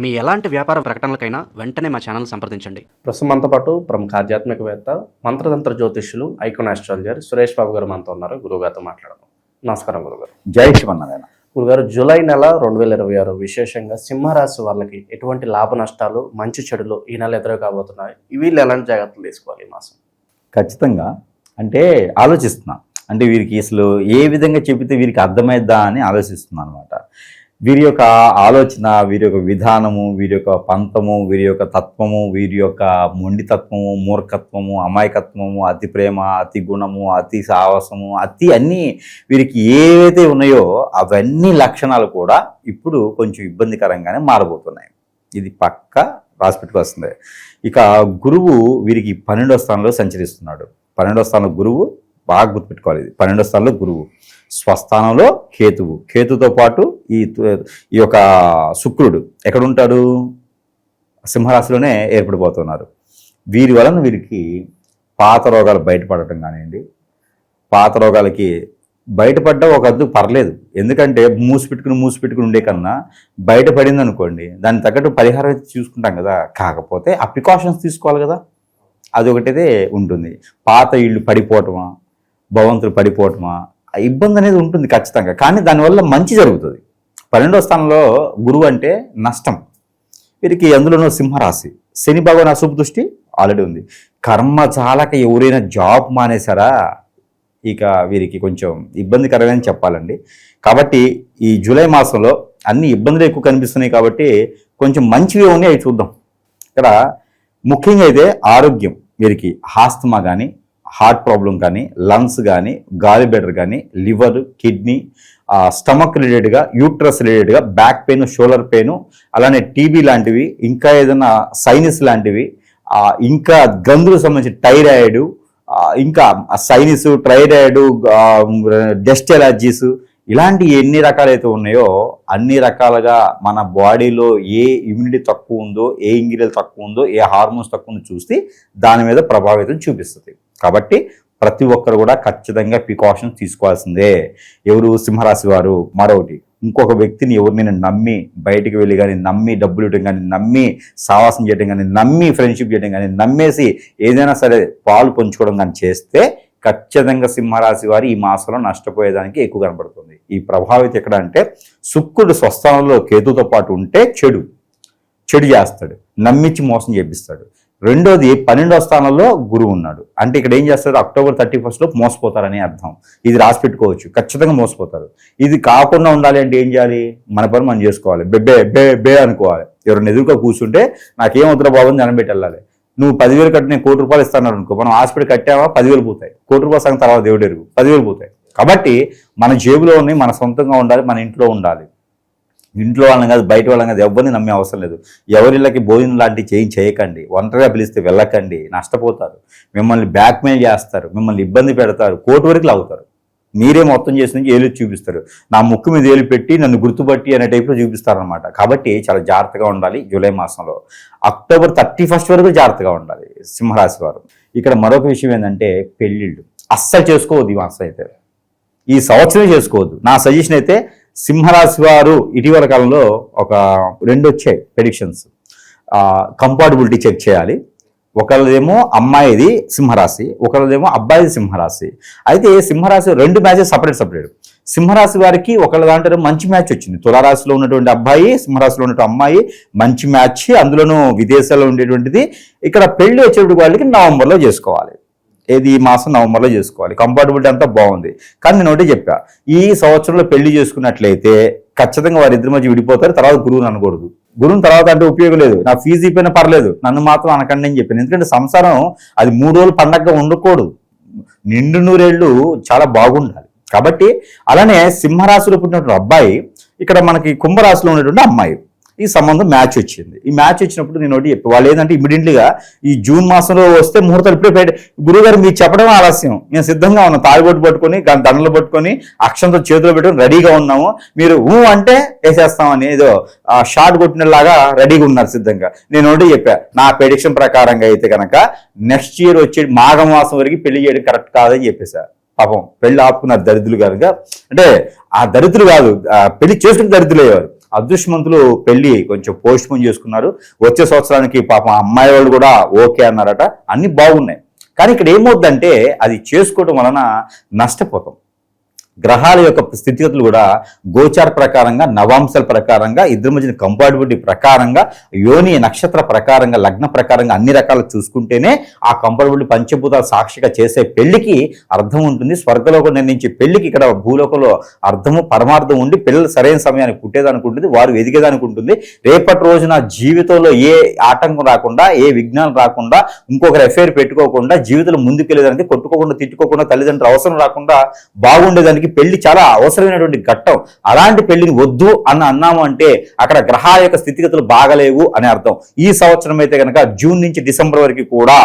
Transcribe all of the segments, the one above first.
మీ ఎలాంటి వ్యాపార ప్రకటనలకైనా వెంటనే మా ఛానల్ సంప్రదించండి. ప్రస్తుతం మనతో పాటు ప్రముఖ ఆధ్యాత్మికవేత్త, మంత్రతంత్ర జ్యోతిష్యులు, ఐకాన్ ఆస్ట్రాలజర్ సురేష్ బాబు గారు మనతో ఉన్నారు. గురుగారితో మాట్లాడదాం. నమస్కారం గురుగారు. జై శ్రీమన్నారాయణ. గురుగారు, జూలై నెల 2026 విశేషంగా సింహరాశి వాళ్ళకి ఎటువంటి లాభ నష్టాలు, మంచి చెడులు ఈ నెల ఎదురు కాబోతున్నాయి? వీళ్ళు ఎలాంటి జాగ్రత్తలు తీసుకోవాలి ఈ మాసం? ఖచ్చితంగా అంటే ఆలోచిస్తున్నా, అంటే వీరికి అసలు ఏ విధంగా చెబితే వీరికి అర్థమైద్దా అని ఆలోచిస్తున్నాను అనమాట. వీరి యొక్క ఆలోచన, వీరి యొక్క విధానము, వీరి యొక్క పంతము, వీరి యొక్క తత్వము, వీరి యొక్క మొండితత్వము, మూర్ఖత్వము, అమాయకత్వము, అతి ప్రేమ, అతి గుణము, అతి సాహసము, అతి అన్నీ వీరికి ఏవైతే ఉన్నాయో అవన్నీ లక్షణాలు కూడా ఇప్పుడు కొంచెం ఇబ్బందికరంగానే మారబోతున్నాయి. ఇది పక్క రాసిపెట్టుకొస్తుంది. ఇక గురువు వీరికి 12వ స్థానంలో సంచరిస్తున్నాడు. 12వ స్థానంలో గురువు, బాగా గుర్తుపెట్టుకోవాలి, ఇది 12వ స్థానంలో గురువు, స్వస్థానంలో కేతువు, కేతుతో పాటు ఈ యొక్క శుక్రుడు ఎక్కడ ఉంటాడు? సింహరాశిలోనే ఏర్పడిపోతున్నారు. వీరి వలన వీరికి పాత రోగాలు బయటపడటం కానివ్వండి, పాత రోగాలకి బయటపడ్డా ఒక అద్దు పర్లేదు, ఎందుకంటే మూసిపెట్టుకుని ఉండే కన్నా బయటపడింది అనుకోండి, దానికి తగ్గట్టు పరిహారం అయితే చూసుకుంటాం కదా. కాకపోతే ఆ ప్రికాషన్స్ తీసుకోవాలి కదా, అదొకటిదే ఉంటుంది. పాత ఇళ్ళు పడిపోవటమా, భవంతులు పడిపోవటమా, ఇబ్బంది అనేది ఉంటుంది ఖచ్చితంగా. కానీ దానివల్ల మంచి జరుగుతుంది. 12వ స్థానంలో గురువు అంటే నష్టం. వీరికి అందులోనూ సింహరాశి, శని భగవాన్ అశుభ దృష్టి ఆల్రెడీ ఉంది. కర్మ చాలక ఎవరైనా జాబ్ మానేశారా, ఇక వీరికి కొంచెం ఇబ్బందికరమైన చెప్పాలండి. కాబట్టి ఈ జూలై మాసంలో అన్ని ఇబ్బందులు ఎక్కువ కనిపిస్తున్నాయి కాబట్టి కొంచెం మంచివి ఉన్నాయి, అవి చూద్దాం. ఇక్కడ ముఖ్యంగా అయితే ఆరోగ్యం, వీరికి ఆస్తమా కానీ, హార్ట్ ప్రాబ్లం కానీ, లంగ్స్ కానీ, గాలి బెడర్ కానీ, లివర్, కిడ్నీ, స్టమక్ రిలేటెడ్గా, యూట్రస్ రిలేటెడ్గా, బ్యాక్ పెయిన్, షోల్డర్ పెయిన్, అలానే టీబీ లాంటివి, ఇంకా ఏదైనా సైనస్ లాంటివి, ఇంకా గ్రంథులకు సంబంధించి థైరాయిడ్, ఇంకా సైనస్, థైరాయిడ్, డస్ట్ ఎలర్జీస్, ఇలాంటి ఎన్ని రకాలైతే ఉన్నాయో అన్ని రకాలుగా మన బాడీలో ఏ ఇమ్యూనిటీ తక్కువ ఉందో, ఏ ఇంగ్రీడియంట్ తక్కువ ఉందో, ఏ హార్మోన్స్ తక్కువ ఉందో చూసి దాని మీద ప్రభావితం చూపిస్తుంది. కాబట్టి ప్రతి ఒక్కరు కూడా ఖచ్చితంగా ప్రికాషన్స్ తీసుకోవాల్సిందే. ఎవరు? సింహరాశి వారు. మరొకటి, ఇంకొక వ్యక్తిని ఎవరినైనా నమ్మి బయటికి వెళ్ళి కానీ, నమ్మి డబ్బులు ఇవ్వడం కానీ, నమ్మి సావాసం చేయడం కానీ, నమ్మి ఫ్రెండ్షిప్ చేయడం కానీ, నమ్మేసి ఏదైనా సరే పాలు పంచుకోవడం కానీ చేస్తే ఖచ్చితంగా సింహరాశి వారి ఈ మాసంలో నష్టపోయేదానికి ఎక్కువ కనబడుతుంది. ఈ ప్రభావితం ఎక్కడ అంటే, శుక్రుడు స్వస్థానంలో కేతుతో పాటు ఉంటే చెడు చేస్తాడు, నమ్మించి మోసం చేపిస్తాడు. రెండోది 12వ స్థానంలో గురువు ఉన్నాడు అంటే ఇక్కడ ఏం చేస్తారు? అక్టోబర్ 31 మోసపోతారని అర్థం. ఇది రాసి పెట్టుకోవచ్చు, ఖచ్చితంగా మోసపోతారు. ఇది కాకుండా ఉండాలి అంటే ఏం చేయాలి? మన పని మనం చేసుకోవాలి. బే బే బే అనుకోవాలి. ఎవరైనా ఎదురుగా కూర్చుంటే నాకేమవుతుందో బాబు జనం పెట్టి వెళ్ళాలి. నువ్వు 10,000 కట్టి నేను ₹1,00,000 ఇస్తాను అనుకో, మనం హాస్పిటల్ కట్టావా 10,000 పోతాయి. ₹1,00,000 సంగతి తర్వాత దేవుడు ఎరుగు, 10,000 పోతాయి. కాబట్టి మన జేబులో ఉన్నాయి, మన సొంతంగా ఉండాలి, మన ఇంట్లో ఉండాలి. ఇంట్లో వాళ్ళని కాదు, బయట వాళ్ళని కాదు, ఎవరిని నమ్మే అవసరం లేదు. ఎవరిళ్ళకి భోజనం లాంటివి చేయకండి. ఒంటరిగా పిలిస్తే వెళ్ళకండి, నష్టపోతారు. మిమ్మల్ని బ్లాక్మెయిల్ చేస్తారు, మిమ్మల్ని ఇబ్బంది పెడతారు, కోర్టు వరకు లాగుతారు. మీరే మొత్తం చేసి నుంచి ఏలు చూపిస్తారు. నా ముక్కు మీద ఏలు పెట్టి నన్ను గుర్తుపట్టి అనే టైప్లో చూపిస్తారనమాట. కాబట్టి చాలా జాగ్రత్తగా ఉండాలి జూలై మాసంలో. అక్టోబర్ 31 వరకు జాగ్రత్తగా ఉండాలి సింహరాశి వారు. ఇక్కడ మరొక విషయం ఏంటంటే, పెళ్ళిళ్ళు అస్సలు చేసుకోవద్దు ఈ మాసం అయితే, ఈ సంవత్సరం చేసుకోవద్దు. నా సజెషన్ అయితే సింహరాశి వారు ఇటీవల కాలంలో ఒక 2 వచ్చాయి ప్రెడిక్షన్స్. కంపాటబిలిటీ చెక్ చేయాలి. ఒకళ్ళదేమో అమ్మాయిది సింహరాశి, ఒకళ్ళదేమో అబ్బాయిది సింహరాశి. అయితే సింహరాశి 2 మ్యాచెస్ సపరేట్. సింహరాశి వారికి ఒకళ్ళ దాంట్లో మంచి మ్యాచ్ వచ్చింది. తులారాశిలో ఉన్నటువంటి అబ్బాయి, సింహరాశిలో ఉన్నటువంటి అమ్మాయి, మంచి మ్యాచ్, అందులోనూ విదేశాల్లో ఉండేటువంటిది. ఇక్కడ పెళ్లి వచ్చేటువంటి వాళ్ళకి నవంబర్లో చేసుకోవాలి. ఏది? ఈ మాసం నవంబర్లో చేసుకోవాలి. కంపాటబిలిటీ అంతా బాగుంది. కానీ నేను ఒకటి చెప్పా, ఈ సంవత్సరంలో పెళ్లి చేసుకున్నట్లయితే ఖచ్చితంగా వారిద్దరి మధ్య విడిపోతారు. తర్వాత గురువుని అనకూడదు. గురువుని తర్వాత అంటే ఉపయోగం లేదు. నా ఫీజు అయిపోయినా పర్లేదు, నన్ను మాత్రం అనకండి అని చెప్పాను. ఎందుకంటే సంసారం అది 3 రోజులు పండగగా ఉండకూడదు, నిండు నూరేళ్లు చాలా బాగుండాలి. కాబట్టి అలానే సింహరాశిలో పుట్టినటువంటి అబ్బాయి, ఇక్కడ మనకి కుంభరాశిలో ఉన్నటువంటి అమ్మాయి, ఈ సంబంధం మ్యాచ్ వచ్చింది. ఈ మ్యాచ్ వచ్చినప్పుడు నేను ఒకటి చెప్పి, వాళ్ళు ఏంటంటే ఇమీడియట్లీగా ఈ జూన్ మాసంలో వస్తే ముహూర్తాలు ఇప్పుడే గురువుగారు మీకు చెప్పడం ఆలస్యం, మేము సిద్ధంగా ఉన్నాం, తాడిబొట్టు పట్టుకొని దండలు పట్టుకొని అక్షంతో చేతిలో పెట్టుకొని రెడీగా ఉన్నాము, మీరు అంటే వేసేస్తామని ఏదో షార్ట్ కొట్టినలాగా రెడీగా ఉన్నారు సిద్ధంగా. నేను ఒకటి చెప్పా, నా ప్రెడిక్షన్ ప్రకారంగా అయితే కనుక నెక్స్ట్ ఇయర్ వచ్చే మాఘమాసం వరకు పెళ్లి చేయడం కరెక్ట్ కాదని చెప్పేసా. పాపం పెళ్లి ఆపుకున్నారు దరిద్రులు కనుక, అంటే ఆ దరిద్రులు కాదు, పెళ్లి చేసుకుని దరిద్రులు అయ్యేవారు. అదృష్టవంతులు పెళ్లి కొంచెం పోస్ట్ పోన్ చేసుకున్నారు. వచ్చే సంవత్సరానికి పాపం అమ్మాయి వాళ్ళు కూడా ఓకే అన్నారట. అన్ని బాగున్నాయి. కానీ ఇక్కడ ఏమవుద్దంటే అది చేసుకోవడం వలన నష్టపోతాం. గ్రహాల యొక్క స్థితిగతులు కూడా గోచార ప్రకారంగా, నవాంశాల ప్రకారంగా, ఇద్దరి మధ్యన కంపాటిబిలిటీ ప్రకారంగా, యోని నక్షత్ర ప్రకారంగా, లగ్న ప్రకారంగా అన్ని రకాలు చూసుకుంటేనే ఆ కంపాటిబిలిటీ పంచభూతాలు సాక్షిగా చేసే పెళ్లికి అర్థం ఉంటుంది. స్వర్గలోకం నిర్ణయించే పెళ్లికి ఇక్కడ భూలోకంలో అర్థము పరమార్థం ఉండి పిల్లలు సరైన సమయానికి పుట్టేదానికి ఉంటుంది, వారు ఎదిగేదానికి ఉంటుంది. రేపటి రోజున జీవితంలో ఏ ఆటంకం రాకుండా, ఏ విఘ్నాలు రాకుండా, ఇంకొకరు ఎఫైర్ పెట్టుకోకుండా, జీవితంలో ముందుకెళ్ళేదానికి, కొట్టుకోకుండా తిట్టుకోకుండా, తల్లిదండ్రులు అవసరం రాకుండా బాగుండేదానికి పెళ్లి చాలా అవసరమైనటువంటి ఘట్టం. అలాంటి పెళ్లిని వద్దు అన్నాము అంటే అక్కడ గ్రహాల యొక్క స్థితిగతులు బాగలేవు అని అర్థం. ఈ సంవత్సరం అయితే కనుక జూన్ నుంచి డిసెంబర్ వరకు కూడా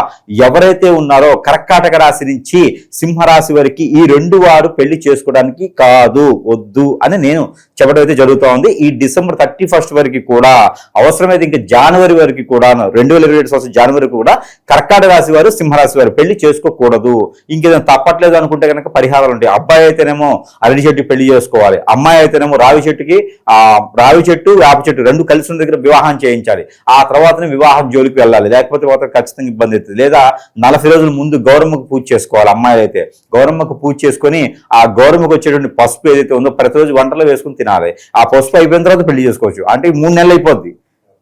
ఎవరైతే ఉన్నారో కర్కాటక రాశి నుంచి సింహరాశి వరకు ఈ 2 వారు పెళ్లి చేసుకోవడానికి కాదు, వద్దు అని నేను చెప్పడం అయితే జరుగుతూ ఉంది. ఈ డిసెంబర్ 31 వరకు కూడా, అవసరమైతే ఇంకా జనవరి వరకు కూడా, 2027 సంవత్సరం జనవరి కూడా కర్కాటక రాశి వారు, సింహరాశి వారు పెళ్లి చేసుకోకూడదు. ఇంకేదైనా తప్పట్లేదు అనుకుంటే కనుక పరిహారాలు ఉంటాయి. అబ్బాయి అయితేనేమో అరటి చెట్టు పెళ్లి చేసుకోవాలి, అమ్మాయి అయితేనేమో రావి చెట్టు వేప చెట్టు 2 కలిసి ఉన్న దగ్గర వివాహం చేయించాలి. ఆ తర్వాతనే వివాహం జోలికి వెళ్ళాలి, లేకపోతే మాత్రం ఖచ్చితంగా ఇబ్బంది అవుతుంది. లేదా 40 రోజుల ముందు గౌరమ్మకు పూజ చేసుకోవాలి. అమ్మాయిలు అయితే గౌరమ్మకు పూజ చేసుకొని ఆ గౌరమ్మకు వచ్చేటువంటి పసుపు ఏదైతే ఉందో ప్రతిరోజు వంటలో వేసుకుని తినాలి. ఆ పసుపు అయిపోయిన తర్వాత పెళ్లి చేసుకోవచ్చు. అంటే 3 నెలలు అయిపోద్ది,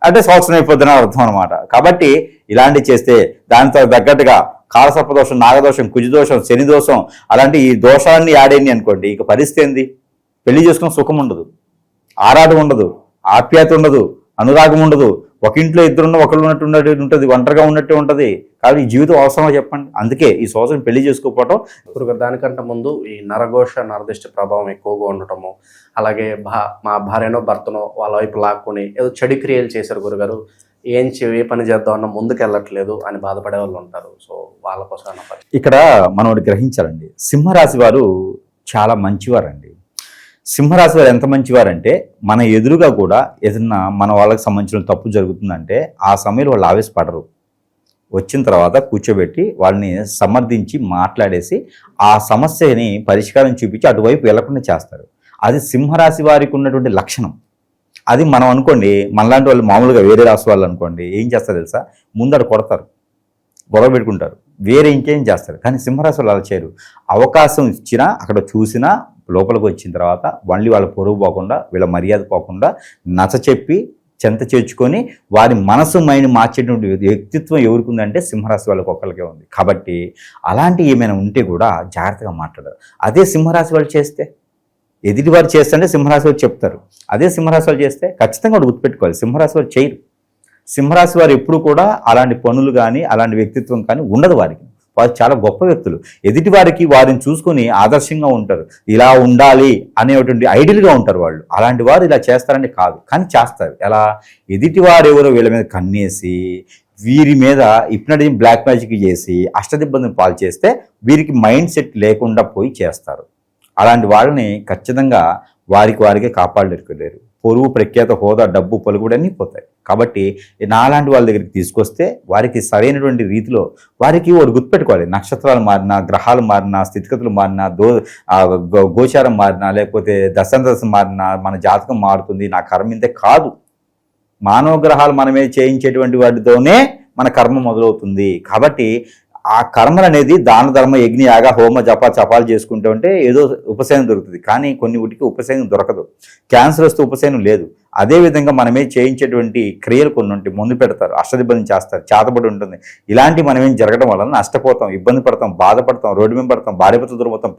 అంటే సంవత్సరం అయిపోద్ది అని అర్థం అనమాట. కాబట్టి ఇలాంటివి చేస్తే దానితో తగ్గట్టుగా కాలసర్పదోషం, నాగదోషం, కుజదోషం, శని దోషం అలాంటి ఈ దోషాన్ని యాడైంది అనుకోండి, ఇక పరిస్థితి ఏంది? పెళ్లి చేసుకున్న సుఖం ఉండదు, ఆరాటం ఉండదు, ఆప్యాయత ఉండదు, అనురాగం ఉండదు. ఒక ఇంట్లో ఇద్దరున్న ఒకళ్ళు ఉన్నట్టు ఉంటుంది, ఒంటరిగా ఉన్నట్టు ఉంటుంది. కాబట్టి ఈ జీవితం అవసరమా చెప్పండి? అందుకే ఈ సంవత్సరం పెళ్లి చేసుకోకపోవటం. గురుగారు, దానికంటే ముందు ఈ నరఘోష, నరదిష్టి ప్రభావం ఎక్కువగా ఉండటము, అలాగే మా భార్యనో భర్తనో వాళ్ళ వైపు లాక్కుని ఏదో చెడు క్రియలు చేశారు గురుగారు, ఏ పని చేద్దామన్నా ముందుకు వెళ్ళట్లేదు అని బాధపడే వాళ్ళు ఉంటారు. సో వాళ్ళ కోసం ఇక్కడ మనం ఒకటి గ్రహించాలండి. సింహరాశి వారు చాలా మంచివారండి. సింహరాశి వారు ఎంత మంచివారంటే మన ఎదురుగా కూడా ఏదన్నా మన వాళ్ళకి సంబంధించిన తప్పు జరుగుతుందంటే ఆ సమయంలో వాళ్ళు ఆవేశపడరు. వచ్చిన తర్వాత కూర్చోబెట్టి వాళ్ళని సమర్థించి మాట్లాడేసి ఆ సమస్యని పరిష్కారం చూపించి అటువైపు వెళ్లకుండా చేస్తారు. అది సింహరాశి వారికి ఉన్నటువంటి లక్షణం. అది మనం అనుకోండి, మనలాంటి వాళ్ళు మామూలుగా వేరే రాశి వాళ్ళు అనుకోండి ఏం చేస్తారు తెలుసా? ముందర కొడతారు, గొడవ పెట్టుకుంటారు, వేరే ఇంకేం చేస్తారు. కానీ సింహరాశి వాళ్ళు అలా చేయరు. అవకాశం ఇచ్చినా, అక్కడ చూసినా, లోపలికి వచ్చిన తర్వాత మళ్ళీ వాళ్ళ పొరుగు పోకుండా, వీళ్ళ మర్యాద పోకుండా నచ్చ చెప్పి చెంత చేర్చుకొని వారి మనసు మైండ్ మార్చేటువంటి వ్యక్తిత్వం ఎవరికి ఉందంటే సింహరాశి వాళ్ళకి ఒక్కరికే ఉంది. కాబట్టి అలాంటి ఏమైనా ఉంటే కూడా జాగ్రత్తగా మాట్లాడారు. అదే సింహరాశి వాళ్ళు చేస్తే, ఎదుటి వారు చేస్తుంటే సింహరాశి వారు చెప్తారు. అదే సింహరాశి వారు చేస్తే ఖచ్చితంగా వాడు గుర్తుపెట్టుకోవాలి, సింహరాశి వారు చేయరు. సింహరాశి వారు ఎప్పుడు కూడా అలాంటి పనులు కానీ అలాంటి వ్యక్తిత్వం కానీ ఉండదు వారికి. వారు చాలా గొప్ప వ్యక్తులు. ఎదుటి వారికి వారిని చూసుకొని ఆదర్శంగా ఉంటారు, ఇలా ఉండాలి అనేటువంటి ఐడియల్గా ఉంటారు వాళ్ళు. అలాంటి వారు ఇలా చేస్తారని కాదు, కానీ చేస్తారు. ఎలా? ఎదుటి వారు ఎవరో వీళ్ళ మీద కన్నేసి వీరి మీద హిప్నటిజం, బ్లాక్ మ్యాజిక్ చేసి అష్టదిబ్బందిని పాలు చేస్తే వీరికి మైండ్ సెట్ లేకుండా పోయి చేస్తారు. అలాంటి వాళ్ళని ఖచ్చితంగా వారికే కాపాడలేరు. పొరుగు, ప్రఖ్యాత, హోదా, డబ్బు, పలుకుబడి అన్నీ పోతాయి. కాబట్టి నాలాంటి వాళ్ళ దగ్గరికి తీసుకొస్తే వారికి సరైనటువంటి రీతిలో వారికి వాడు గుర్తుపెట్టుకోవాలి. నక్షత్రాలు మారినా, గ్రహాలు మారినా, స్థితిగతులు మారినా, గోచారం మారినా, లేకపోతే దశాంతరం మారినా మన జాతకం మారుతుంది. నా కర్మ ఇంతే కాదు. మానవ గ్రహాలు మనమే చేయించేటువంటి వాటితోనే మన కర్మ మొదలవుతుంది. కాబట్టి ఆ కర్మలు అనేది దాన, ధర్మ, యజ్ఞ, యాగ, హోమ, జపాలు చేసుకుంటూ ఉంటే ఏదో ఉపశమనం దొరుకుతుంది. కానీ కొన్ని వీటికి ఉపశమనం దొరకదు. క్యాన్సర్ వస్తే ఉపశమనం లేదు. అదేవిధంగా మనమే చేయించేటువంటి క్రియలు కొన్ని ఉంటాయి, ముందు పెడతారు, అష్టదిబ్బంది చేస్తారు, చేతబడి ఉంటుంది. ఇలాంటి మనమేం జరగడం వలన నష్టపోతాం, ఇబ్బంది పడతాం, బాధపడతాం, రోడ్డు మీద పడతాం, భార్యపతి దూరం అవుతాం,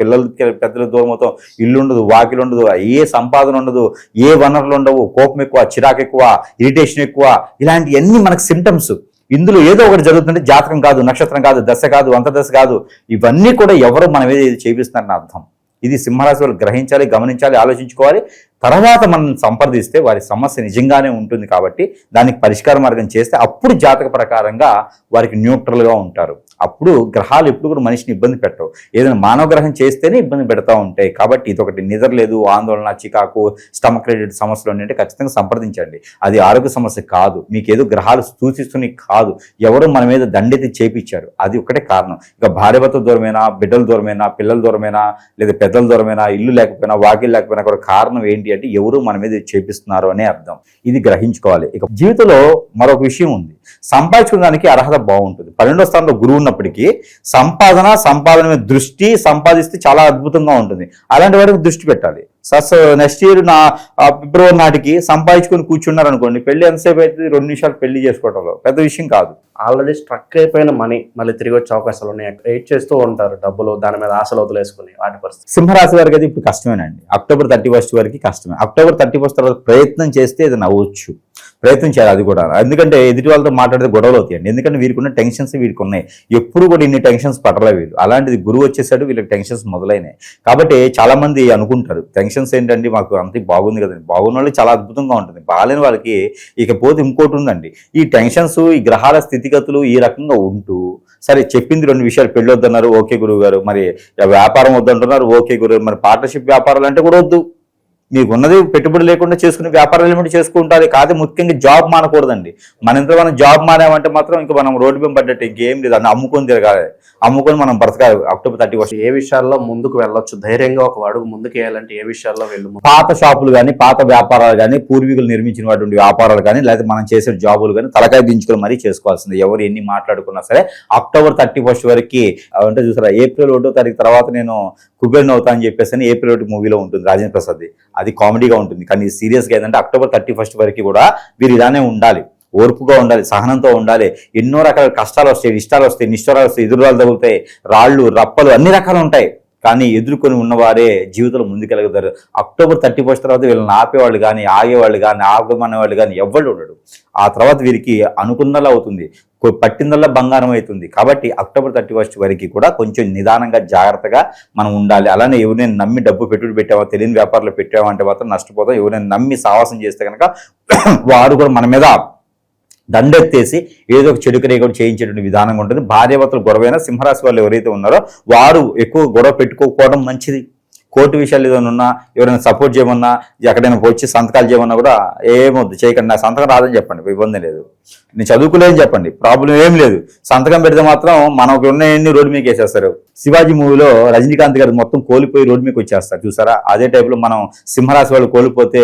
పెద్దలకు దూరం అవుతాం, ఇల్లు ఉండదు, వాకిలు ఉండదు, ఏ సంపాదన ఉండదు, ఏ వనరులు ఉండవు, కోపం ఎక్కువ, చిరాకు ఎక్కువ, ఇరిటేషన్ ఎక్కువ, ఇలాంటివన్నీ మనకు సిమ్టమ్స్. ఇందులో ఏదో ఒకటి జరుగుతుంటే జాతకం కాదు, నక్షత్రం కాదు, దశ కాదు, అంతర్దశ కాదు, ఇవన్నీ కూడా ఎవరు మనం ఏది చేపిస్తున్నారని అర్థం. ఇది సింహరాశి వాళ్ళు గ్రహించాలి, గమనించాలి, ఆలోచించుకోవాలి. తర్వాత మనం సంప్రదిస్తే వారి సమస్య నిజంగానే ఉంటుంది. కాబట్టి దానికి పరిష్కార మార్గం చేస్తే అప్పుడు జాతక ప్రకారంగా వారికి న్యూట్రల్గా ఉంటారు. అప్పుడు గ్రహాలు ఎప్పుడు కూడా మనిషిని ఇబ్బంది పెట్టవు. ఏదైనా మానవ గ్రహం చేస్తేనే ఇబ్బంది పెడతా ఉంటాయి. కాబట్టి ఇదొకటి నిద్ర లేదు, ఆందోళన, చికాకు, స్టమక్ రిలేటెడ్ సమస్యలు అంటే ఖచ్చితంగా సంప్రదించండి. అది ఆరోగ్య సమస్య కాదు, మీకు ఏదో గ్రహాలు సూచిస్తున్నాయి కాదు, ఎవరు మన మీద దండెత్తి చేపించారు, అది ఒకటే కారణం. ఇక భార్యభర్త దూరమైనా, బిడ్డల దూరమైనా, పిల్లల దూరమైనా, లేదా పెద్దల దూరమైనా, ఇల్లు లేకపోయినా, వాకిలు లేకపోయినా కూడా కారణం ఏంటి అంటే ఎవరు మన మీద చేపిస్తున్నారు అనే అర్థం. ఇది గ్రహించుకోవాలి. ఇక జీవితంలో మరొక విషయం ఉంది, సంపాదించుకోవడానికి అర్హత బాగుంటుంది. 12వ స్థానంలో గురువు ఉన్నప్పటికీ సంపాదన మీద దృష్టి, సంపాదిస్తే చాలా అద్భుతంగా ఉంటుంది. అలాంటి వారికి దృష్టి పెట్టాలి. నెక్స్ట్ ఇయర్ ఫిబ్రవరి నాటికి సంపాదించుకొని కూర్చున్నారు అనుకోండి, పెళ్లి ఎంతసేపు అవుతుంది? 2 నిమిషాలు పెళ్లి చేసుకోవడంలో పెద్ద విషయం కాదు. ఆల్రెడీ స్ట్రక్ అయిపోయిన మనీ మళ్ళీ తిరిగి వచ్చే అవకాశాలు ఉన్నాయి. వెయిట్ చేస్తూ ఉంటారు, డబ్బులు దాని మీద ఆశలు వదిలేసుకుని వాటి పరిస్థితి. సింహరాశి వారికి అయితే ఇప్పుడు కష్టమేనండి. అక్టోబర్ 31 వరకు కష్టమే. అక్టోబర్ 31 తర్వాత ప్రయత్నం చేస్తే ఏదైనా అవ్వచ్చు, ప్రయత్నం చేయాలి. అది కూడా ఎందుకంటే ఎదుటి వాళ్ళతో మాట్లాడితే గొడవలు అవుతాయండి. ఎందుకంటే వీరికి ఉన్న టెన్షన్స్ వీరికి ఉన్నాయి. ఎప్పుడు కూడా ఇన్ని టెన్షన్స్ పడలే వీళ్ళు. అలాంటిది గురువు వచ్చేసాడు, వీళ్ళకి టెన్షన్స్ మొదలైనాయి. కాబట్టి చాలా మంది అనుకుంటారు టెన్షన్స్ ఏంటండి, మాకు అంతే బాగుంది కదండి. బాగున్న వాళ్ళు చాలా అద్భుతంగా ఉంటుంది, బాగాలేని వాళ్ళకి ఇకపోతే ఇంకోటి ఉందండి. ఈ టెన్షన్స్, ఈ గ్రహాల స్థితిగతులు ఈ రకంగా ఉంటూ, సరే చెప్పింది 2 విషయాలు, పెళ్ళి వద్దన్నారు, ఓకే గురువు గారు. మరి వ్యాపారం వద్దంటున్నారు, ఓకే గురువు. మరి పార్ట్నర్షిప్ వ్యాపారాలు అంటే కూడా వద్దు. మీకు ఉన్నది పెట్టుబడి లేకుండా చేసుకునే వ్యాపారాలు ఏమిటి చేసుకుంటారు. కాదు, ముఖ్యంగా జాబ్ మానకూడదండి. మన ఇంట్లో మనం జాబ్ మానేమంటే మాత్రం ఇంకా మనం రోడ్డు మీద పడ్డట్టు ఇంకేం లేదు. అన్న అమ్ముకొని తిరగాలి, అమ్ముకొని మనం బ్రతకాలి. అక్టోబర్ 31 ఏ విషయాల్లో ముందుకు వెళ్ళొచ్చు, ధైర్యంగా ఒక అడుగు ముందుకు వేయాలంటే ఏ విషయాల్లో వెళ్ళు? పాత షాపులు కానీ, పాత వ్యాపారాలు కానీ, పూర్వీకులు నిర్మించినటువంటి వ్యాపారాలు కానీ, లేకపోతే మనం చేసే జాబులు కానీ తలకాయ దించుకొని మరీ చేసుకోవాల్సింది. ఎవరు ఎన్ని మాట్లాడుకున్నా సరే అక్టోబర్ 31 వరకు అంటే చూసారా, ఏప్రిల్ 1వ తారీఖు తర్వాత నేను కుబేర్ని అవుతా అని చెప్పేసి ఏప్రిల్ 1 మూవీలో ఉంటుంది రాజేంద్ర ప్రసాద్. అది కామెడీగా ఉంటుంది, కానీ సీరియస్గా ఏంటంటే అక్టోబర్ 31 వరకు కూడా వీరు ఇలానే ఉండాలి, ఓర్పుగా ఉండాలి, సహనంతో ఉండాలి. ఎన్నో రకాల కష్టాలు వస్తాయి, ఇష్టాలు వస్తాయి, నిష్ఠురాలు వస్తాయి, ఎదురురాలు తగులుతాయి, రాళ్ళు రప్పలు అన్ని రకాలు ఉంటాయి. కానీ ఎదుర్కొని ఉన్నవారే జీవితంలో ముందుకెళ్ళగలుగుతారు. అక్టోబర్ 31 తర్వాత వీళ్ళని ఆపేవాళ్ళు కానీ, ఆగేవాళ్ళు కానీ, ఆగమనేవాళ్ళు కానీ ఎవ్వరు ఉండడు. ఆ తర్వాత వీరికి అనుకున్నలా అవుతుంది, పట్టిందల్లా బంగారం అవుతుంది. కాబట్టి అక్టోబర్ 31 వరకు కూడా కొంచెం నిదానంగా, జాగ్రత్తగా మనం ఉండాలి. అలానే ఎవరైనా నమ్మి డబ్బు పెట్టుబడి పెట్టామో, తెలియని వ్యాపారంలో పెట్టామంటే మాత్రం నష్టపోతాం. ఎవరైనా నమ్మి సావాసం చేస్తే కనుక వాడు కూడా మన మీద దండెత్తేసి ఏదో ఒక చెడు క్రియ కూడా చేయించేటువంటి విధానంగా ఉంటుంది. భార్యాభర్తలు గొడవైనా సింహరాశి వాళ్ళు ఎవరైతే ఉన్నారో వారు ఎక్కువ గొడవ పెట్టుకోకపోవడం మంచిది. కోర్టు విషయాలు ఏదైనా ఉన్నా, ఎవరైనా సపోర్ట్ చేయమన్నా, ఎక్కడైనా వచ్చి సంతకాలు చేయమన్నా కూడా ఏమొద్దు, చేయకండి, నా సంతకం రాదని చెప్పండి, ఇబ్బంది లేదు. నేను చదువుకోలేదని చెప్పండి, ప్రాబ్లం ఏం లేదు. సంతకం పెడితే మాత్రం మనకు ఉన్నాయన్ని రోడ్డు మీకు వేసేస్తారు. శివాజీ మూవీలో రజనీకాంత్ గారు మొత్తం కోల్పోయి రోడ్డు మీకు వచ్చేస్తారు చూసారా. అదే టైప్లో మనం సింహరాశి వాళ్ళు కోల్పోతే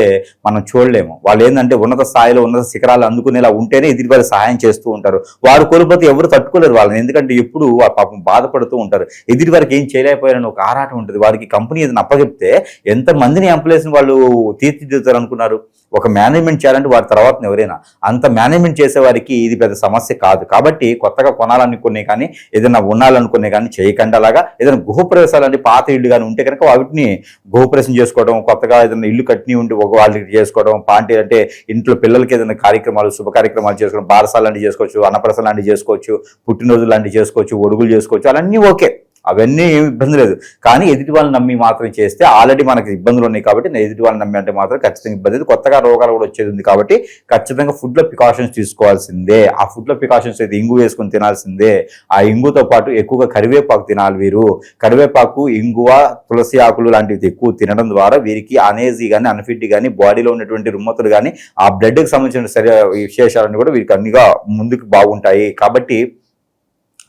మనం చూడలేము. వాళ్ళు ఏంటంటే ఉన్నత స్థాయిలో, ఉన్నత శిఖరాలు అందుకునేలా ఉంటేనే ఎదుటి వారు సహాయం చేస్తూ ఉంటారు. వారు కోల్పోతే ఎవరు తట్టుకోలేరు వాళ్ళని, ఎందుకంటే ఎప్పుడు పాపం బాధపడుతూ ఉంటారు. ఎదుటి వారికి ఏం చేయలేకపోయారని ఒక ఆరాటం ఉంటుంది. వారికి కంపెనీ ఏదైనా అప్పచెప్తే ఎంతమందిని ఎంప్లాయీస్ని వాళ్ళు తీర్చిదిద్దుతారు అనుకున్నారు. ఒక మేనేజ్మెంట్ చేయాలంటే వారి తర్వాత ఎవరైనా అంత మేనేజ్మెంట్ చేసే వారికి ఇది పెద్ద సమస్య కాదు. కాబట్టి కొత్తగా కొనాలనుకునే కానీ, ఏదైనా ఉండాలనుకునే కానీ చేయకండి. అలాగా ఏదైనా గృహప్రవేశాలు అంటే పాత ఇల్లు కానీ ఉంటే కనుక వాటిని గృహప్రవేశం చేసుకోవడం, కొత్తగా ఏదైనా ఇల్లు కట్టిని ఉంటే ఒక వాళ్ళకి చేసుకోవడం, పాంటీ అంటే ఇంట్లో పిల్లలకి ఏదైనా కార్యక్రమాలు, శుభ కార్యక్రమాలు చేసుకోవడం, బారసాలు లాంటివి చేసుకోవచ్చు, అన్నప్రసాలు లాంటివి చేసుకోవచ్చు, పుట్టినరోజులు లాంటివి చేసుకోవచ్చు, ఒడుగులు చేసుకోవచ్చు, అవన్నీ ఓకే, అవన్నీ ఏమి ఇబ్బంది లేదు. కానీ ఎదుటి వాళ్ళని నమ్మి మాత్రం చేస్తే ఆల్రెడీ మనకి ఇబ్బందులు ఉన్నాయి. కాబట్టి ఎదుటి వాళ్ళని నమ్మి అంటే మాత్రం ఖచ్చితంగా ఇబ్బంది లేదు. కొత్తగా రోగాలు కూడా వచ్చేది ఉంది. కాబట్టి ఖచ్చితంగా ఫుడ్లో ప్రికాషన్స్ తీసుకోవాల్సిందే. ఆ ఫుడ్లో ప్రికాషన్స్ అయితే ఇంగు వేసుకొని తినాల్సిందే. ఆ ఇంగుతో పాటు ఎక్కువగా కరివేపాకు తినాలి వీరు. కరివేపాకు, ఇంగువ, తులసి ఆకులు లాంటివి ఎక్కువ తినడం ద్వారా వీరికి అనేజీ కానీ, అన్ఫిట్ కానీ, బాడీలో ఉన్నటువంటి రుమ్మతులు కానీ, ఆ బ్లడ్కి సంబంధించిన విశేషాలన్నీ కూడా వీరికి అన్నిగా ముందుకు బాగుంటాయి. కాబట్టి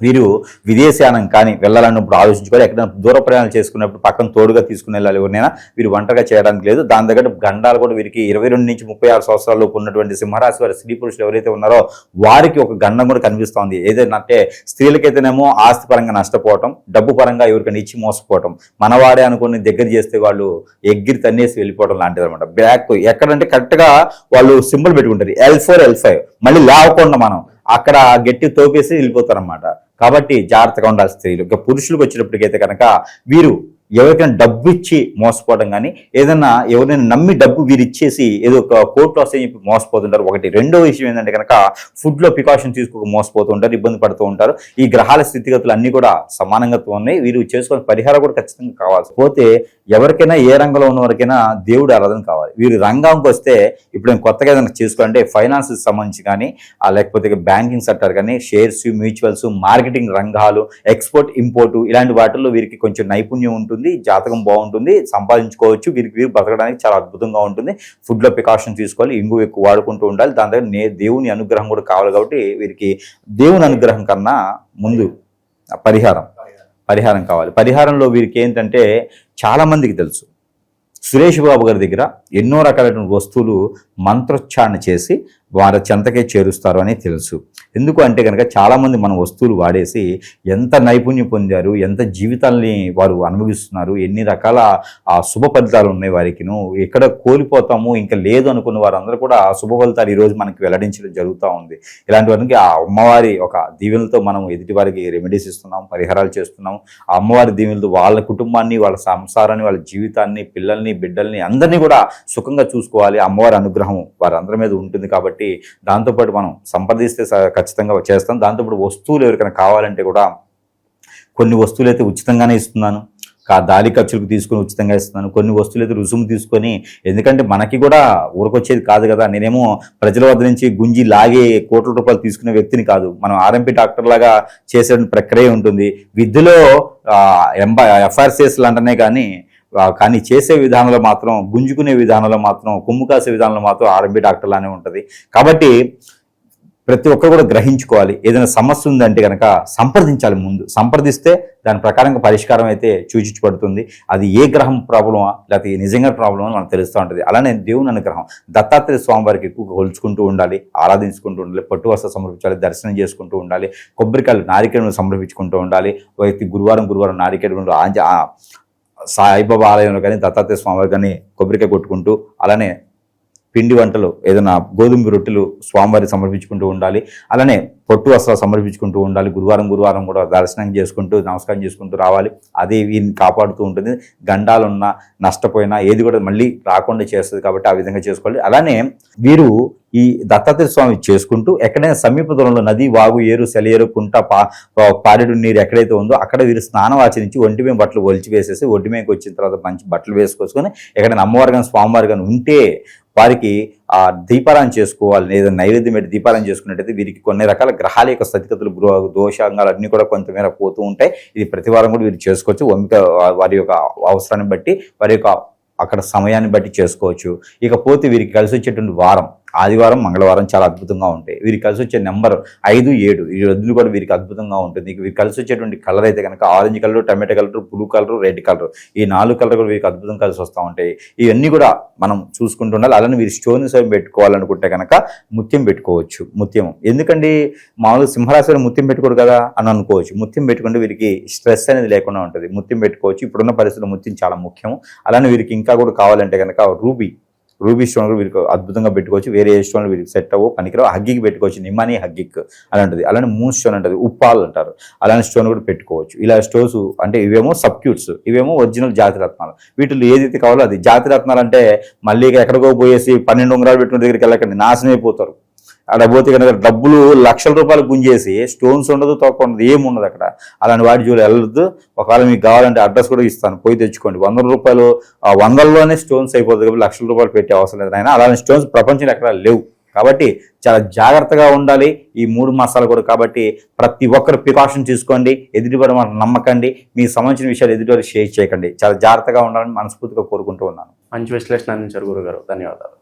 వీరు విదేశానం కానీ వెళ్ళాలన్నప్పుడు ఆలోచించుకోవాలి. ఎక్కడైనా దూర ప్రయాణాలు చేసుకున్నప్పుడు పక్కన తోడుగా తీసుకుని వెళ్ళాలి. ఎవరినైనా వీరు ఒంటరిగా చేయడానికి లేదు. దాని దగ్గర గండాలు కూడా వీరికి 22 నుంచి 36 సంవత్సరాల్లోపు ఉన్నటువంటి సింహరాశి వారి స్త్రీ పురుషులు ఎవరైతే ఉన్నారో వారికి ఒక గండం కూడా కనిపిస్తోంది. ఏదైనా అంటే స్త్రీలకైతేనేమో ఆస్తి పరంగా నష్టపోవటం, డబ్బు పరంగా ఎవరికైనా ఇచ్చి మోసపోవటం, మనవాడే అనుకుని దగ్గర చేస్తే వాళ్ళు ఎగ్గిరి తన్నేసి వెళ్ళిపోవడం లాంటిది అనమాట. బ్యాక్ ఎక్కడంటే కరెక్ట్గా వాళ్ళు సింబల్ పెట్టుకుంటారు L4 L5, మళ్ళీ లేవకుండా మనం అక్కడ గట్టి తోపేసి వెళ్ళిపోతారన్నమాట. కాబట్టి జాగ్రత్తగా ఉండాలి స్త్రీలు. ఇక పురుషులకు వచ్చేటప్పటికైతే కనుక వీరు ఎవరికైనా డబ్బు ఇచ్చి మోసపోవడం కానీ, ఏదైనా ఎవరైనా నమ్మి డబ్బు వీరు ఇచ్చేసి ఏదో ఒక కోర్టులో వస్తాయని చెప్పి మోసపోతుంటారు. ఒకటి. రెండో విషయం ఏంటంటే కనుక ఫుడ్లో ప్రికాషన్ తీసుకోక మోసపోతూ ఉంటారు, ఇబ్బంది పడుతూ ఉంటారు. ఈ గ్రహాల స్థితిగతులు అన్నీ కూడా సమానంగా ఉన్నాయి. వీరు చేసుకునే పరిహారం కూడా ఖచ్చితంగా కావాలి. పోతే ఎవరికైనా ఏ రంగంలో ఉన్న వారికైనా దేవుడు ఆరాధన కావాలి. వీరు రంగంకి వస్తే ఇప్పుడు నేను కొత్తగా ఏదైనా చేసుకోవాలంటే ఫైనాన్స్ సంబంధించి కానీ, లేకపోతే బ్యాంకింగ్ సెక్టర్ కానీ, షేర్స్, మ్యూచువల్స్, మార్కెటింగ్ రంగాలు, ఎక్స్పోర్ట్ ఇంపోర్ట్, ఇలాంటి వాటిల్లో వీరికి కొంచెం నైపుణ్యం ఉంటుంది, జాతకం బాగుంటుంది, సంపాదించుకోవచ్చు. వీరు బతకడానికి చాలా అద్భుతంగా ఉంటుంది. ఫుడ్లో ప్రికాషన్ తీసుకోవాలి, ఇంగు ఎక్కువ వాడుకుంటూ ఉండాలి. దాని దగ్గర దేవుని అనుగ్రహం కూడా కావాలి. కాబట్టి వీరికి దేవుని అనుగ్రహం కన్నా ముందు పరిహారం కావాలి. పరిహారంలో వీరికి ఏంటంటే చాలా మందికి తెలుసు, సురేష్ బాబు గారి దగ్గర ఎన్నో రకాలైన వస్తువులు మంత్రోచ్చారణ చేసి వారి చెంతకే చేరుస్తారు అని తెలుసు. ఎందుకు అంటే కనుక చాలామంది మన వస్తువులు వాడేసి ఎంత నైపుణ్యం పొందారు, ఎంత జీవితాల్ని వారు అనుభవిస్తున్నారు, ఎన్ని రకాల శుభ ఫలితాలు ఉన్నాయి వారికిను. ఎక్కడ కోల్పోతాము ఇంకా లేదు అనుకున్న వారందరూ కూడా శుభ ఫలితాలు ఈరోజు మనకి వెల్లడించడం జరుగుతూ ఉంది. ఇలాంటి వారికి ఆ అమ్మవారి ఒక దీవెనలతో మనం ఎదుటి వారికి రెమెడీస్ ఇస్తున్నాం, పరిహారాలు చేస్తున్నాం. ఆ అమ్మవారి దీవెనలతో వాళ్ళ కుటుంబాన్ని, వాళ్ళ సంసారాన్ని, వాళ్ళ జీవితాన్ని, పిల్లల్ని, బిడ్డల్ని అందరినీ కూడా సుఖంగా చూసుకోవాలి. అమ్మవారి అనుగ్రహం వారందరి మీద ఉంటుంది. కాబట్టి దాంతోపాటు మనం సంప్రదిస్తే ఖచ్చితంగా చేస్తాం. దాంతోపాటు వస్తువులు ఎవరికైనా కావాలంటే కూడా కొన్ని వస్తువులు అయితే ఉచితంగానే ఇస్తున్నాను, దారి ఖర్చులకు తీసుకొని ఉచితంగా ఇస్తున్నాను. కొన్ని వస్తువులు అయితే రుసుము తీసుకొని, ఎందుకంటే మనకి కూడా ఊరకొచ్చేది కాదు కదా. నేనేమో ప్రజల వద్ద నుంచి గుంజి లాగే కోట్ల రూపాయలు తీసుకునే వ్యక్తిని కాదు. మనం ఆర్ఎంపీ డాక్టర్ లాగా చేసే ప్రక్రియ ఉంటుంది. విద్యలో ఎఫ్ఆర్సిఎస్లు అంటేనే కానీ చేసే విధానంలో మాత్రం, గుంజుకునే విధానంలో మాత్రం, కొమ్ము కాసే విధానంలో మాత్రం ఆర్ఎంపీ డాక్టర్లానే ఉంటుంది. కాబట్టి ప్రతి ఒక్కరు కూడా గ్రహించుకోవాలి. ఏదైనా సమస్య ఉందంటే కనుక సంప్రదించాలి. ముందు సంప్రదిస్తే దాని ప్రకారంగా పరిష్కారం అయితే సూచించబడుతుంది. అది ఏ గ్రహం ప్రాబ్లమా లేకపోతే నిజంగా ప్రాబ్లమా అని మనకు తెలుస్తూ ఉంటుంది. అలానే దేవుని అనుగ్రహం దత్తాత్రేయ స్వామి వారికి ఎక్కువగా కొలుచుకుంటూ ఉండాలి, ఆరాధించుకుంటూ ఉండాలి, పట్టు వస్త్ర సమర్పించాలి, దర్శనం చేసుకుంటూ ఉండాలి, కొబ్బరికాయలు నారికేళను సమర్పించుకుంటూ ఉండాలి. వ్యక్తి గురువారం నారికేళను సాయిబాబా ఆలయంలో కానీ, దత్తాత్రేయ స్వామి కానీ కొబ్బరికాయ కొట్టుకుంటూ, అలానే పిండి వంటలు ఏదైనా గోధుమ రొట్టెలు స్వామివారికి సమర్పించుకుంటూ ఉండాలి. అలానే పొట్టు వస్త్రాలు సమర్పించుకుంటూ ఉండాలి. గురువారం కూడా దర్శనం చేసుకుంటూ నమస్కారం చేసుకుంటూ రావాలి. అది వీరిని కాపాడుతూ ఉంటుంది. గండాలున్నా నష్టపోయినా ఏది కూడా మళ్ళీ రాకుండా చేస్తుంది. కాబట్టి ఆ విధంగా చేసుకోవాలి. అలానే వీరు ఈ దత్తాత్రేయ స్వామి చేసుకుంటూ ఎక్కడైనా సమీప దూరంలో నది, వాగు, ఏరు, సెలయేరు, కుంట, పారెడు నీరు ఎక్కడైతే ఉందో అక్కడ వీరు స్నానం ఆచరించి ఒంటిమే బట్టలు ఒలిచి వేసేసి ఒంటిమేకి వచ్చిన తర్వాత మంచి బట్టలు వేసుకొచ్చుకొని ఎక్కడైనా అమ్మవారు కానీ స్వామివారు కానీ ఉంటే వారికి ఆ దీపారాయణ చేసుకోవాలి. లేదా నైవేద్యం పెట్టి దీపారాయణ చేసుకున్నట్టయితే వీరికి కొన్ని రకాల గ్రహాల యొక్క స్థితిగతులు, దోషాంగాలు అన్నీ కూడా కొంతమేర పోతూ ఉంటాయి. ఇది ప్రతివారం కూడా వీరు చేసుకోవచ్చు. వారి యొక్క అవసరాన్ని బట్టి, వారి యొక్క అక్కడ సమయాన్ని బట్టి చేసుకోవచ్చు. ఇకపోతే వీరికి కలిసి వచ్చేటువంటి వారం ఆదివారం, మంగళవారం చాలా అద్భుతంగా ఉంటాయి. వీరికి కలిసి వచ్చే నెంబర్ 5, 7 ఈ రోజులు కూడా వీరికి అద్భుతంగా ఉంటుంది. వీరికి కలిసి వచ్చేటువంటి కలర్ అయితే కనుక orange colour, tomato colour, blue colour, red colour, ఈ 4 కలర్ కూడా వీరికి అద్భుతం కలిసి వస్తూ ఉంటాయి. ఇవన్నీ కూడా మనం చూసుకుంటూ ఉండాలి. అలానే వీరు స్టోన్స్ పెట్టుకోవాలనుకుంటే కనుక ముత్యం పెట్టుకోవచ్చు. ముత్యం ఎందుకండి మామూలుగా సింహరాశిలో ముత్యం పెట్టుకోరు కదా అని అనుకోవచ్చు. ముత్యం పెట్టుకుంటే వీరికి స్ట్రెస్ అనేది లేకుండా ఉంటుంది. ముత్యం పెట్టుకోవచ్చు. ఇప్పుడున్న పరిస్థితుల్లో ముత్యం చాలా ముఖ్యం. అలానే వీరికి ఇంకా కూడా కావాలంటే కనుక రూబీ స్టోన్ కూడా వీరికి అద్భుతంగా పెట్టుకోవచ్చు. వేరే ఏ స్టోన్లు వీరికి సెట్ అవ్వవు, పనికిరావు. హగ్గికి పెట్టుకోవచ్చు. నిమ్మాని హగ్గిక్ అని ఉంటుంది. అలానే మూన్ స్టోన్ అంటుంది, ఉప్పాల్ అంటారు. అలానే స్టోన్ కూడా పెట్టుకోవచ్చు. ఇలా స్టోన్స్ అంటే ఇవేమో సబ్క్యూట్స్, ఇవేమో ఒరిజినల్ జాతిరత్నాలు. వీటిలో ఏదైతే కావాలో అది. జాతిరత్నాలు అంటే మళ్ళీ ఎక్కడికో పోయేసి 12 ఉంగరాలు పెట్టుకున్న దగ్గరికి వెళ్ళకండి, నాశనం అయిపోతారు. అక్కడ పోతే కనుక డబ్బులు లక్షల రూపాయలు గుంజేసి స్టోన్స్ ఉండదు, తోక ఉండదు, ఏముండదు అక్కడ. అలాంటి వాటి జోలు వెళ్ళొద్దు. ఒకవేళ మీకు కావాలంటే అడ్రస్ కూడా ఇస్తాను, పోయి తెచ్చుకోండి. 100 రూపాయలు 100లోనే స్టోన్స్ అయిపోతుంది కాబట్టి లక్షల రూపాయలు పెట్టే అవసరం లేదు. అయినా అలాంటి స్టోన్స్ ప్రపంచంలో ఎక్కడ లేవు. కాబట్టి చాలా జాగ్రత్తగా ఉండాలి ఈ 3 మాసాలు కూడా. కాబట్టి ప్రతి ఒక్కరు ప్రికాషన్ తీసుకోండి. ఎదుటివారు మనం నమ్మకండి. మీకు సంబంధించిన విషయాలు ఎదుటివారు షేర్ చేయకండి. చాలా జాగ్రత్తగా ఉండాలని మనస్ఫూర్తిగా కోరుకుంటూ ఉన్నాను. మంచి విశ్లేషణ అందించారు గురుగారు. ధన్యవాదాలు.